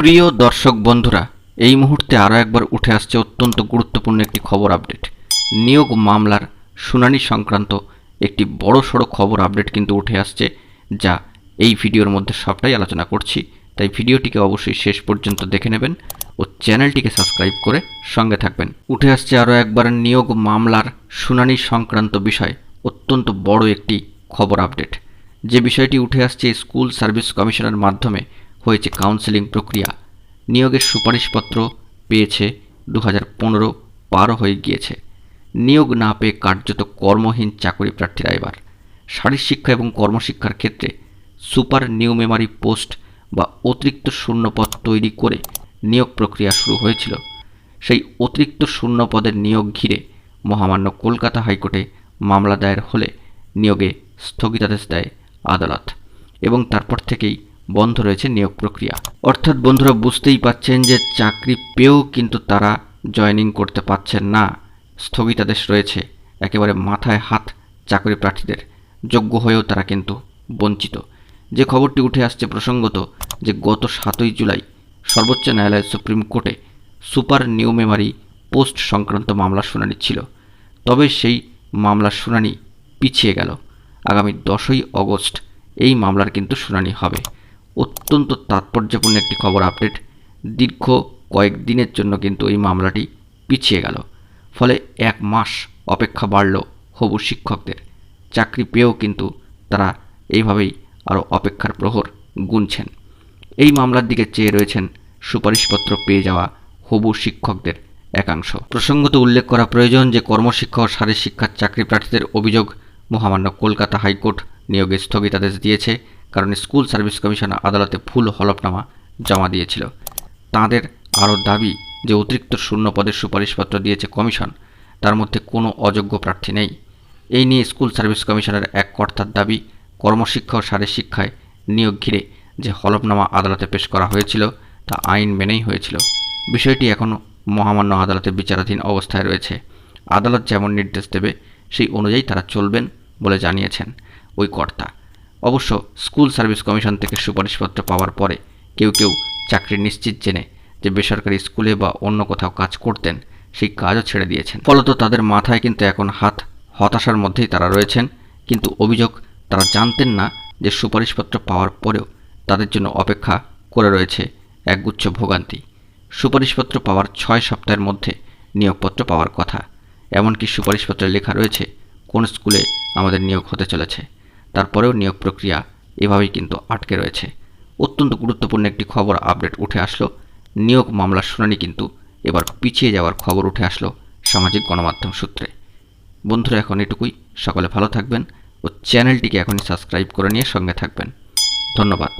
প্রিয় দর্শক বন্ধুরা, এই মুহূর্তে আরও একবার উঠে আসছে অত্যন্ত গুরুত্বপূর্ণ একটি খবর আপডেট। নিয়োগ মামলার শুনানি সংক্রান্ত একটি বড়সড় খবর আপডেট কিন্তু উঠে আসছে, যা এই ভিডিওর মধ্যে সবটাই আলোচনা করছি। তাই ভিডিওটিকে অবশ্যই শেষ পর্যন্ত দেখে নেবেন ও চ্যানেলটিকে সাবস্ক্রাইব করে সঙ্গে থাকবেন। উঠে আসছে আরও একবার নিয়োগ মামলার শুনানি সংক্রান্ত বিষয়, অত্যন্ত বড় একটি খবর আপডেট। যে বিষয়টি উঠে আসছে, স্কুল সার্ভিস কমিশনের মাধ্যমে হয়েছে কাউন্সেলিং প্রক্রিয়া। নিয়োগের সুপারিশপত্র পেয়েছে 2015 পারও হয়ে গিয়েছে। নিয়োগ না পেয়ে কার্যত কর্মহীন চাকরি প্রার্থীরা এবার শারীরশিক্ষা এবং কর্মশিক্ষার ক্ষেত্রে সুপার নিউমেমারি পোস্ট বা অতিরিক্ত শূন্যপদ তৈরি করে নিয়োগ প্রক্রিয়া শুরু হয়েছিল। সেই অতিরিক্ত শূন্যপদের নিয়োগ ঘিরে মহামান্য কলকাতা হাইকোর্টে মামলা দায়ের হলে নিয়োগে স্থগিতাদেশ দেয় আদালত এবং তারপর থেকেই বন্ধ রয়েছে নিয়োগ প্রক্রিয়া। অর্থাৎ বন্ধুরা বুঝতেই পাচ্ছেন যে চাকরি পেয়েও কিন্তু তারা জয়েনিং করতে পারছেন না। স্থগিতাদেশ রয়েছে, একেবারে মাথায় হাত চাকরি প্রার্থীদের, যোগ্য হয়েও তারা কিন্তু বঞ্চিত। যে খবরটি উঠে আসছে প্রসঙ্গত, যে গত 7ই জুলাই সর্বোচ্চ ন্যায়ালয়ের সুপ্রিম কোর্টে সুপার নিউমেমারি পোস্ট সংক্রান্ত মামলার শুনানি ছিল। তবে সেই মামলার শুনানি পিছিয়ে গেল। আগামী 10ই অগস্ট এই মামলার কিন্তু শুনানি হবে। অত্যন্ত তাৎপর্যপূর্ণ একটি খবর আপডেট। দীর্ঘ কয়েকদিনের জন্য কিন্তু এই মামলাটি পিছিয়ে গেল, ফলে 1 মাস অপেক্ষা বাড়ল হবু শিক্ষকদের। চাকরি পেয়েও কিন্তু তারা এইভাবেই আরও অপেক্ষার প্রহর গুনছেন। এই মামলার দিকে চেয়ে রয়েছেন সুপারিশপত্র পেয়ে যাওয়া হবু শিক্ষকদের একাংশ। প্রসঙ্গত উল্লেখ করা প্রয়োজন যে কর্মশিক্ষা ও শারীরশিক্ষার চাকরি প্রার্থীদের অভিযোগ, মহামান্য কলকাতা হাইকোর্ট নিয়োগে স্থগিতাদেশ দিয়েছে কারণ স্কুল সার্ভিস কমিশন আদালতে ভুল হলফনামা জমা দিয়েছিল। তাঁদের আরও দাবি যে অতিরিক্ত শূন্যপদের সুপারিশপত্র দিয়েছে কমিশন, তার মধ্যে কোনো অযোগ্য প্রার্থী নেই। এই নিয়ে স্কুল সার্ভিস কমিশনের এক কর্তার দাবি, কর্মশিক্ষা ও শারীরশিক্ষায় নিয়োগ ঘিরে যে হলফনামা আদালতে পেশ করা হয়েছিল তা আইন মেনেই হয়েছিল। বিষয়টি এখনও মহামান্য আদালতে বিচারাধীন অবস্থায় রয়েছে। আদালত যেমন নির্দেশ দেবে সেই অনুযায়ী তারা চলবেন বলে জানিয়েছেন ওই কর্তা। অবশ্য স্কুল সার্ভিস কমিশন থেকে সুপারিশপত্র পাওয়ার পরে কেউ কেউ চাকরি নিশ্চিত জেনে যে বেসরকারি স্কুলে বা অন্য কোথাও কাজ করতেন, সেই কাজও ছেড়ে দিয়েছেন। ফলত তাদের মাথায় কিন্তু এখন হাত হতাশার মধ্যেই তারা রয়েছেন। কিন্তু অভিযোগ, তারা জানতেন না যে সুপারিশপত্র পাওয়ার পরেও তাদের জন্য অপেক্ষা করে রয়েছে একগুচ্ছ ভোগান্তি। সুপারিশপত্র পাওয়ার 6 সপ্তাহের মধ্যে নিয়োগপত্র পাওয়ার কথা। এমনকি সুপারিশপত্রে লেখা রয়েছে কোন স্কুলে আমাদের নিয়োগ হতে চলেছে। তারপরেও নিয়োগ প্রক্রিয়া এভাবেই কিন্তু আটকে রয়েছে। অত্যন্ত গুরুত্বপূর্ণ একটি খবর আপডেট উঠে আসলো। নিয়োগ মামলার শুনানি কিন্তু এবার পিছিয়ে যাওয়ার খবর উঠে আসলো সামাজিক গণমাধ্যম সূত্রে। বন্ধুরা এখন এটুকুই। সকলে ভালো থাকবেন ও চ্যানেলটিকে এখনই সাবস্ক্রাইব করে নিয়ে সঙ্গে থাকবেন। ধন্যবাদ।